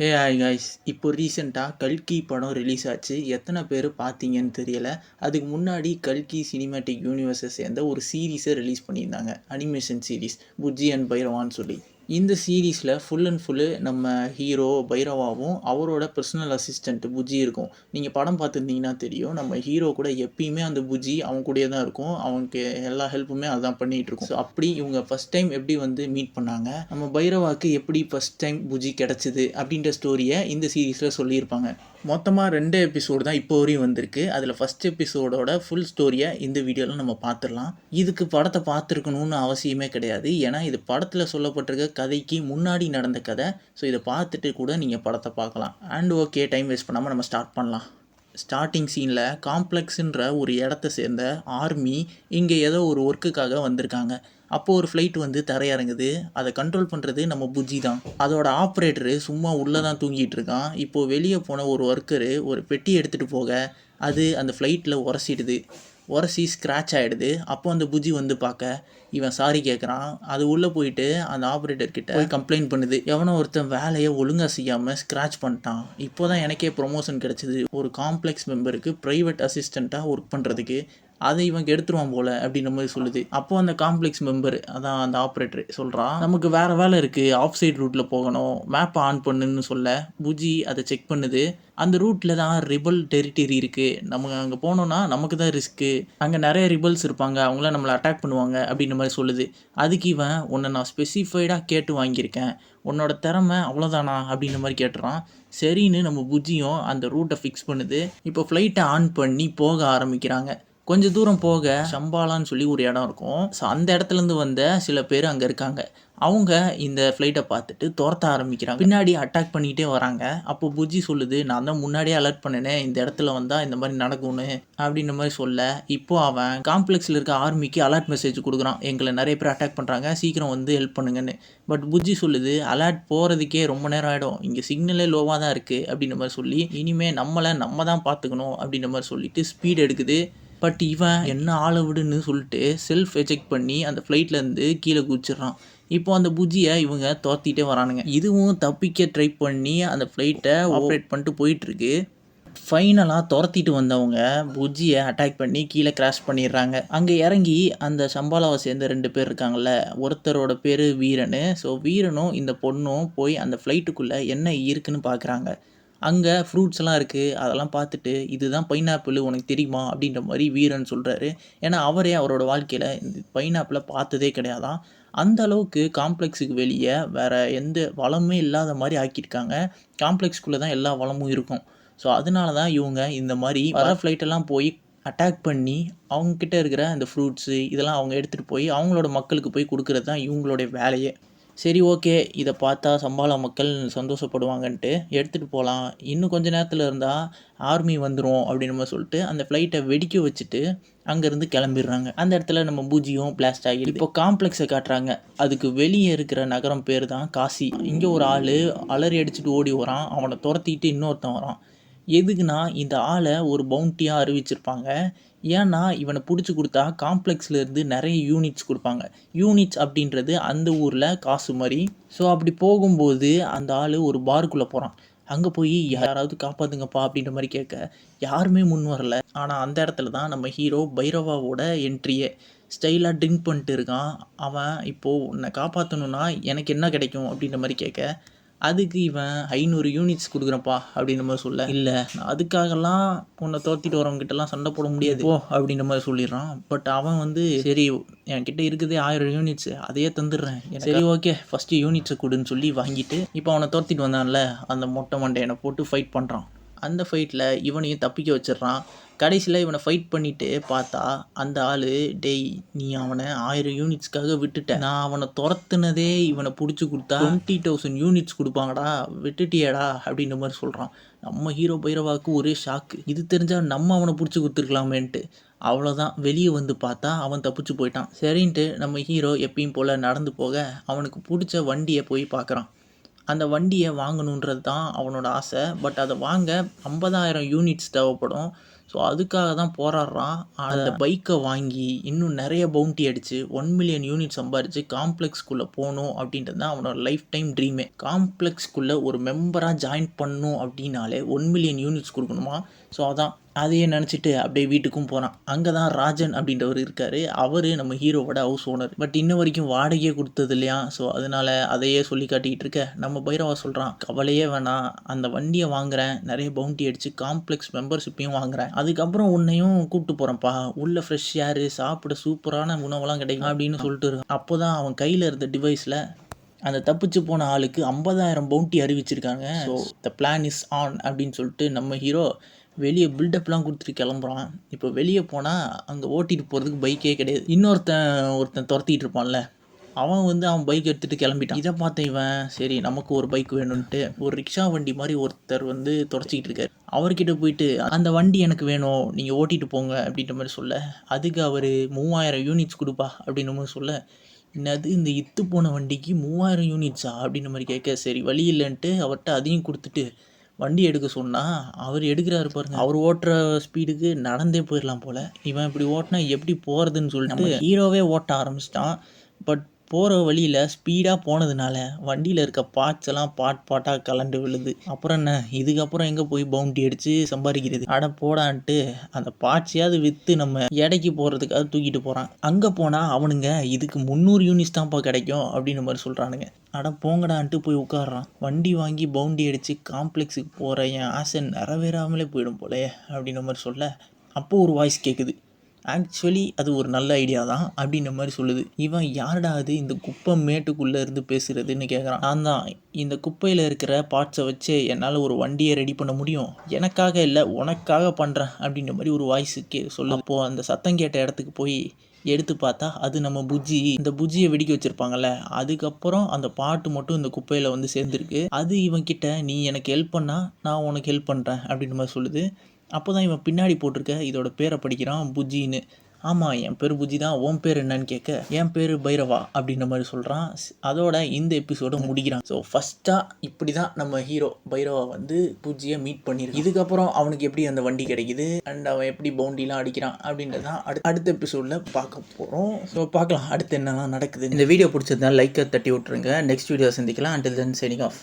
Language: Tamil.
ஹே ஹாய் காய்ஸ், இப்போ ரீசெண்டாக கல்கி படம் ரிலீஸ் ஆச்சு. எத்தனை பேர் பார்த்தீங்கன்னு தெரியல. அதுக்கு முன்னாடி கல்கி சினிமேட்டிக் யூனிவர்ஸை சேர்ந்த ஒரு சீரீஸை ரிலீஸ் பண்ணியிருந்தாங்க. அனிமேஷன் சீரீஸ் புஜ்ஜி அண்ட் பைரவான்னு சொல்லி. இந்த சீரீஸில் ஃபுல் அண்ட் ஃபுல்லு நம்ம ஹீரோ பைரவாவும் அவரோட பர்சனல் அசிஸ்டண்ட் புஜ்ஜி இருக்கும். நீங்கள் படம் பார்த்துருந்தீங்கன்னா தெரியும், நம்ம ஹீரோ கூட எப்பயுமே அந்த புஜ்ஜி அவன் கூடயே தான் இருக்கும். அவனுக்கு எல்லா ஹெல்ப்புமே அதான் பண்ணிகிட்டு இருக்கும். ஸோ அப்படி இவங்க ஃபஸ்ட் டைம் எப்படி வந்து மீட் பண்ணாங்க, நம்ம பைரவாவுக்கு எப்படி ஃபஸ்ட் டைம் புஜ்ஜி கிடச்சிது அப்படின்ற ஸ்டோரியை இந்த சீரீஸில் சொல்லியிருப்பாங்க. மொத்தமாக 2 எபிசோடு தான் இப்போ வரையும் வந்திருக்கு. அதில் ஃபஸ்ட் எபிசோடோட ஃபுல் ஸ்டோரியை இந்த வீடியோவில் நம்ம பார்த்துடலாம். இதுக்கு படத்தை பார்த்துருக்கணும்னு அவசியமே கிடையாது. ஏன்னா இது படத்தில் சொல்லப்பட்டிருக்க கதைக்கு முன்னாடி நடந்த கதை. ஸோ இதை பார்த்துட்டு கூட நீங்கள் படத்தை பார்க்கலாம். அண்ட் ஓகே, டைம் வேஸ்ட் பண்ணாமல் நம்ம ஸ்டார்ட் பண்ணலாம். ஸ்டார்டிங் சீனில் காம்ப்ளெக்ஸுன்ற ஒரு இடத்த சேர்ந்த ஆர்மி இங்கே ஏதோ ஒரு ஒர்க்குக்காக வந்திருக்காங்க. அப்போது ஒரு ஃப்ளைட் வந்து தரையிறங்குது. அதை கண்ட்ரோல் பண்ணுறது நம்ம புஜ்ஜி தான். அதோட ஆப்ரேட்டரு சும்மா உள்ளே தான் தூங்கிட்டு இருக்கான். இப்போது வெளியே போன ஒரு ஒர்க்கரு ஒரு பெட்டி எடுத்துகிட்டு போக அது அந்த ஃப்ளைட்டில் உரசி ஸ்க்ராட்ச் ஆகிடுது. அப்போ அந்த புஜ்ஜி வந்து பார்க்க இவன் சாரி கேட்குறான். அது உள்ளே போயிட்டு அந்த ஆப்ரேட்டர்கிட்ட போய் கம்ப்ளைண்ட் பண்ணுது. எவனோ ஒருத்தன் வேலையை ஒழுங்காக செய்யாமல் ஸ்க்ராட்ச் பண்ணிட்டான். இப்போ தான் எனக்கே ப்ரொமோஷன் கிடச்சிது ஒரு காம்ப்ளெக்ஸ் மெம்பருக்கு ப்ரைவேட் அசிஸ்டண்ட்டாக ஒர்க் பண்ணுறதுக்கு. அதை இவன் எடுத்துருவான் போல் அப்படின்ற மாதிரி சொல்லுது. அப்போ அந்த காம்ப்ளெக்ஸ் மெம்பர், அதான் அந்த ஆப்ரேட்டர் சொல்கிறான், நமக்கு வேறு வேலை இருக்குது, ஆஃப் சைட் ரூட்டில் போகணும், மேப்பை ஆன் பண்ணுன்னு சொல்ல புஜ்ஜி அதை செக் பண்ணுது. அந்த ரூட்டில் தான் ரிபல் டெரிட்டரி இருக்குது. நம்ம அங்கே போனோன்னா நமக்கு தான் ரிஸ்க்கு. அங்கே நிறைய ரிபல்ஸ் இருப்பாங்க, அவங்களாம் நம்மளை அட்டாக் பண்ணுவாங்க அப்படின்ற மாதிரி சொல்லுது. அதுக்கு இவன், உன்னை நான் ஸ்பெசிஃபைடாக கேட்டு வாங்கியிருக்கேன், உன்னோட திறமை அவ்வளோதானா அப்படின்ற மாதிரி கேட்டுறான். சரின்னு நம்ம புஜ்ஜியும் அந்த ரூட்டை ஃபிக்ஸ் பண்ணுது. இப்போ ஃப்ளைட்டை ஆன் பண்ணி போக ஆரம்பிக்கிறாங்க. கொஞ்சம் தூரம் போக சம்பாலான்னு சொல்லி ஒரு இடம் இருக்கும். ஸோ அந்த இடத்துலேருந்து வந்த சில பேர் அங்கே இருக்காங்க. அவங்க இந்த ஃப்ளைட்டை பார்த்துட்டு துரத்த ஆரம்பிக்கிறாங்க. பின்னாடி அட்டாக் பண்ணிகிட்டே வராங்க. அப்போ புஜ்ஜி சொல்லுது, நான் தான் முன்னாடியே அலர்ட் பண்ணினேன், இந்த இடத்துல வந்தால் இந்த மாதிரி நடக்கும்னு அப்படின்ற மாதிரி சொல்ல, இப்போ அவன் காம்ப்ளெக்ஸில் இருக்க ஆர்மிக்கு அலர்ட் மெசேஜ் கொடுக்குறான், எங்களை நிறைய பேர் அட்டாக் பண்ணுறாங்க, சீக்கிரம் வந்து ஹெல்ப் பண்ணுங்கன்னு. பட் புஜ்ஜி சொல்லுது, அலர்ட் போகிறதுக்கே ரொம்ப நேரம் ஆகிடும், இங்கே சிக்னலே லோவாக தான் இருக்குது அப்படின்ற மாதிரி சொல்லி, இனிமேல் நம்ம தான் பார்த்துக்கணும் அப்படின்ற மாதிரி சொல்லிட்டு ஸ்பீட் எடுக்குது. பட் இவன் என்ன ஆளை விடுன்னு சொல்லிட்டு செல்ஃப் எஜெக்ட் பண்ணி அந்த ஃப்ளைட்லேருந்து கீழே குதிச்சிட்றான். இப்போ அந்த புஜ்ஜியை இவங்க துரத்திட்டே வரானுங்க. இதுவும் தப்பிக்க ட்ரை பண்ணி அந்த ஃப்ளைட்டை ஆப்ரேட் பண்ணிட்டு போயிட்டுருக்கு. ஃபைனலாக துரத்திட்டு வந்தவங்க புஜ்ஜியை அட்டாக் பண்ணி கீழே கிராஷ் பண்ணிடுறாங்க. அங்கே இறங்கி அந்த சம்பாலாவை சேர்ந்த 2 பேர் இருக்காங்கள்ல, ஒருத்தரோட பேர் வீரனு. ஸோ வீரனும் இந்த பொண்ணும் போய் அந்த ஃப்ளைட்டுக்குள்ளே என்ன இருக்குன்னு பார்க்குறாங்க. அங்கே ஃப்ரூட்ஸ்லாம் இருக்குது. அதெல்லாம் பார்த்துட்டு, இதுதான் பைனாப்பிள், உனக்கு தெரியுமா அப்படின்ற மாதிரி வீரன் சொல்கிறாரு. ஏன்னா அவரே அவரோட வாழ்க்கையில் இந்த பைனாப்பிளை பார்த்ததே கிடையாதான். அந்த அளவுக்கு காம்ப்ளெக்ஸுக்கு வெளியே வேறு எந்த வளமுமே இல்லாத மாதிரி ஆக்கியிருக்காங்க. காம்ப்ளெக்ஸ்குள்ளே தான் எல்லா வளமும் இருக்கும். ஸோ அதனால தான் இவங்க இந்த மாதிரி வர ஃப்ளைட்டெல்லாம் போய் அட்டாக் பண்ணி அவங்கக்கிட்ட இருக்கிற அந்த ஃப்ரூட்ஸு இதெல்லாம் அவங்க எடுத்துகிட்டு போய் அவங்களோட மக்களுக்கு போய் கொடுக்குறது தான் இவங்களுடைய வேலையே. சரி, ஓகே, இதை பார்த்தா சம்பாலா மக்கள் சந்தோஷப்படுவாங்கன்ட்டு எடுத்துகிட்டு போகலாம், இன்னும் கொஞ்சம் நேரத்தில் இருந்தால் ஆர்மி வந்துடும் அப்படின்னு நம்ம சொல்லிட்டு அந்த ஃப்ளைட்டை வெடிக்க வச்சுட்டு அங்கேருந்து கிளம்பிடுறாங்க. அந்த இடத்துல நம்ம பூஜ்ஜியும் பிளாஸ்ட் ஆகிடுது. இப்போ காம்ப்ளெக்ஸை காட்டுறாங்க. அதுக்கு வெளியே இருக்கிற நகரம் பேர் தான் காசி. இங்கே ஒரு ஆள் அலறி அடிச்சுட்டு ஓடி வரான். அவனை துரத்திட்டு இன்னொருத்தன் வரான். எதுக்குன்னா இந்த ஆளை ஒரு பவுண்டியாக அறிவிச்சிருப்பாங்க. ஏன்னா இவனை பிடிச்சி கொடுத்தா காம்ப்ளெக்ஸ்லேருந்து நிறைய யூனிட்ஸ் கொடுப்பாங்க. யூனிட்ஸ் அப்படின்றது அந்த ஊரில் காசு மாதிரி. ஸோ அப்படி போகும்போது அந்த ஆள் ஒரு பாருக்குள்ளே போகிறான். அங்கே போய் யாராவது காப்பாற்றுங்கப்பா அப்படின்ற மாதிரி கேட்க யாருமே முன் வரல. ஆனால் அந்த இடத்துல தான் நம்ம ஹீரோ பைரவாவோட என்ட்ரியே. ஸ்டைலாக ட்ரிங்க் பண்ணிட்டு இருக்கான். அவன் இப்போது உன்னை காப்பாற்றணுன்னா எனக்கு என்ன கிடைக்கும் அப்படின்ற மாதிரி கேட்க, அதுக்கு இவன் 500 யூனிட்ஸ் கொடுக்குறப்பா அப்படின்ற மாதிரி சொல்ல, இல்லை நான் அதுக்காகலாம் உன்னை தோற்றிட்டு வரவங்கிட்டலாம் சண்டை போட முடியாது போ அப்படின்ற மாதிரி சொல்லிடுறான். பட் அவன் வந்து, சரி என்கிட்ட இருக்குதே 1000 யூனிட்ஸ், அதையே தந்துடுறேன், சரி ஓகே ஃபஸ்ட்டு யூனிட்ஸை கொடுன்னு சொல்லி வாங்கிட்டு இப்போ அவனை தோற்றிட்டு வந்தான்ல அந்த மொட்டை மண்டையனை போட்டு ஃபைட் பண்ணுறான். அந்த ஃபைட்டில் இவனையும் தப்பிக்க வச்சிடறான். கடைசியில் இவனை ஃபைட் பண்ணிவிட்டு பார்த்தா அந்த ஆள், டேய் நீ அவனை 1000 யூனிட்ஸ்க்காக விட்டுட்ட, நான் அவனை துரத்துனதே இவனை பிடிச்சி கொடுத்தா 20,000 யூனிட்ஸ் கொடுப்பாங்கடா, விட்டுட்டியடா அப்படின்ற மாதிரி சொல்கிறான். நம்ம ஹீரோ பைரவாவுக்கு ஒரே ஷாக்கு. இது தெரிஞ்சால் நம்ம அவனை பிடிச்சி கொடுத்துருக்கலாமேன்ட்டு. அவ்வளோதான், வெளியே வந்து பார்த்தா அவன் தப்பிச்சு போயிட்டான். சரின்ட்டு நம்ம ஹீரோ எப்பயும் போல் நடந்து போக அவனுக்கு பிடிச்ச வண்டியை போய் பார்க்குறான். அந்த வண்டியை வாங்கணுன்றது தான் அவனோட ஆசை. பட் அதை வாங்க 50,000 யூனிட்ஸ் தேவைப்படும். ஸோ அதுக்காக தான் போராடுறான். அந்த பைக்கை வாங்கி இன்னும் நிறைய பவுண்டி அடித்து 1 மில்லியன் யூனிட் சம்பாரித்து காம்ப்ளெக்ஸ்குள்ளே போகணும் அப்படின்றது தான் அவனோட லைஃப் டைம் ட்ரீமே. காம்ப்ளெக்ஸ்குள்ளே ஒரு மெம்பராக ஜாயின் பண்ணணும் அப்படின்னாலே 1 மில்லியன் யூனிட்ஸ் கொடுக்கணுமா. ஸோ அதான் அதையே நினச்சிட்டு அப்படியே வீட்டுக்கும் போகிறான். அங்கே தான் ராஜன் அப்படின்றவர் இருக்கார். அவர் நம்ம ஹீரோவோட ஹவுஸ் ஓனர். பட் இன்ன வரைக்கும் வாடகையே கொடுத்தது இல்லையா. ஸோ அதனால் அதையே சொல்லி காட்டிக்கிட்டு இருக்க நம்ம பைரவா சொல்கிறான், கவலையே வேணாம், அந்த வண்டியை வாங்குகிறேன், நிறைய பவுண்டி அடித்து காம்ப்ளெக்ஸ் மெம்பர்ஷிப்பையும் வாங்குகிறேன், அதுக்கப்புறம் உன்னையும் கூப்பிட்டு போகிறேன்ப்பா, உள்ள ஃப்ரெஷ் ஏர், சாப்பிட சூப்பரான உணவெல்லாம் கிடைக்கும் அப்படின்னு சொல்லிட்டு இருக்கான். அப்போ தான் அவன் கையில் இருந்த டிவைஸில் அந்த தப்பிச்சு போன ஆளுக்கு 50,000 பவுண்டி அறிவிச்சிருக்காங்க. So the plan is on அப்படின்னு சொல்லிட்டு நம்ம ஹீரோ வெளியே பில்டப்லாம் கொடுத்துட்டு கிளம்புறான். இப்போ வெளியே போனால் அங்கே ஓட்டிகிட்டு போகிறதுக்கு பைக்கே கிடையாது. ஒருத்தன் துரத்திட்டு இருப்பான்ல, அவன் பைக் எடுத்துகிட்டு கிளம்பிட்டான். இதை பார்த்த இவன், சரி நமக்கு ஒரு பைக் வேணும்ன்ட்டு ஒரு ரிக்ஷா வண்டி மாதிரி ஒருத்தர் துரச்சிக்கிட்டு இருக்காரு. அவர்கிட்ட போயிட்டு அந்த வண்டி எனக்கு வேணும், நீங்கள் ஓட்டிகிட்டு போங்க அப்படின்ற மாதிரி சொல்ல, அதுக்கு அவர் 3000 யூனிட்ஸ் கொடுப்பா அப்படின்ற மாதிரி சொல்ல, என்னது இந்த இத்து போன வண்டிக்கு 3000 யூனிட்ஸா அப்படின்ற மாதிரி கேட்க, சரி வழி இல்லைன்ட்டு அவர்கிட்ட அதையும் கொடுத்துட்டு வண்டி எடுக்க சொன்னால் அவர் எடுக்கிறாரு பாருங்க. அவர் ஓட்டுற ஸ்பீடுக்கு நடந்தே போயிடலாம் போல். இவன் இப்படி ஓட்டினா எப்படி போகிறதுன்னு சொல்லிட்டு ஹீரோவே ஓட்ட ஆரம்பிச்சிட்டான். பட் போகிற வழியில் ஸ்பீடாக போனதுனால வண்டியில் இருக்க பார்ட்ஸ் எல்லாம் பாட்டாக கலண்டு விழுது. அப்புறம் என்ன, இதுக்கப்புறம் எங்கே போய் பவுண்டி அடித்து சம்பாதிக்கிறது, அட போடான்ட்டு அந்த பார்ட்ஸையாவது விற்று நம்ம எடைக்கு போகிறதுக்காக தூக்கிட்டு போகிறான். அங்கே போனால் அவனுங்க இதுக்கு 300 யூனிட்ஸ் தான்ப்பா கிடைக்கும் அப்படின்ற மாதிரி சொல்கிறானுங்க. அட போங்கடான்ட்டு போய் உட்காடுறான். வண்டி வாங்கி பவுண்டி அடித்து காம்ப்ளெக்ஸுக்கு போகிற என் ஆசை நிறைவேறாமலே போயிடும் போலே அப்படின்ற மாதிரி சொல்ல, அப்போது ஒரு வாய்ஸ் கேட்குது. ஆக்சுவலி அது ஒரு நல்ல ஐடியா தான் அப்படின்ற மாதிரி சொல்லுது. இவன் யாருடா அது இந்த குப்பை மேட்டுக்குள்ளே இருந்து பேசுகிறதுன்னு கேட்குறான். நான் தான், இந்த குப்பையில் இருக்கிற பார்ட்ஸை வச்சு என்னால் ஒரு வண்டியை ரெடி பண்ண முடியும், எனக்காக இல்லை உனக்காக பண்ணுறேன் அப்படின்ற மாதிரி ஒரு வாய்ஸுக்கு சொல்ல. அப்போது அந்த சத்தம் கேட்ட இடத்துக்கு போய் எடுத்து பார்த்தா அது நம்ம புஜ்ஜி. இந்த புஜ்ஜியை வெடிக்க வச்சுருப்பாங்கள்ல, அதுக்கப்புறம் அந்த பாட்டு மட்டும் இந்த குப்பையில் சேர்ந்துருக்கு. அது இவன் கிட்ட, நீ எனக்கு ஹெல்ப் பண்ணால் நான் உனக்கு ஹெல்ப் பண்ணுறேன் அப்படின்ற மாதிரி சொல்லுது. அப்போ தான் இவன் பின்னாடி போட்டிருக்க இதோட பேரை படிக்கிறான், புஜ்ஜின்னு. ஆமாம், என் பேர் புஜ்ஜி தான், உன் பேர் என்னன்னு கேட்க, என் பேர் பைரவா அப்படின்ற மாதிரி சொல்கிறான். அதோட இந்த எபிசோட முடிக்கிறான். ஸோ ஃபஸ்ட்டாக இப்படி தான் நம்ம ஹீரோ பைரவா புஜ்ஜியை மீட் பண்ணியிருக்கு. இதுக்கப்புறம் அவனுக்கு எப்படி அந்த வண்டி கிடைக்குது அண்ட் அவன் எப்படி பவுண்டிலாம் அடிக்கிறான் அப்படின்றது தான் அடுத்த எபிசோடில் பார்க்க போகிறோம். ஸோ பார்க்கலாம் அடுத்து என்னெல்லாம் நடக்குது. இந்த வீடியோ பிடிச்சதுனால லைக்கை தட்டி விட்ருங்க. நெக்ஸ்ட் வீடியோ சந்திக்கலாம். Until then signing off.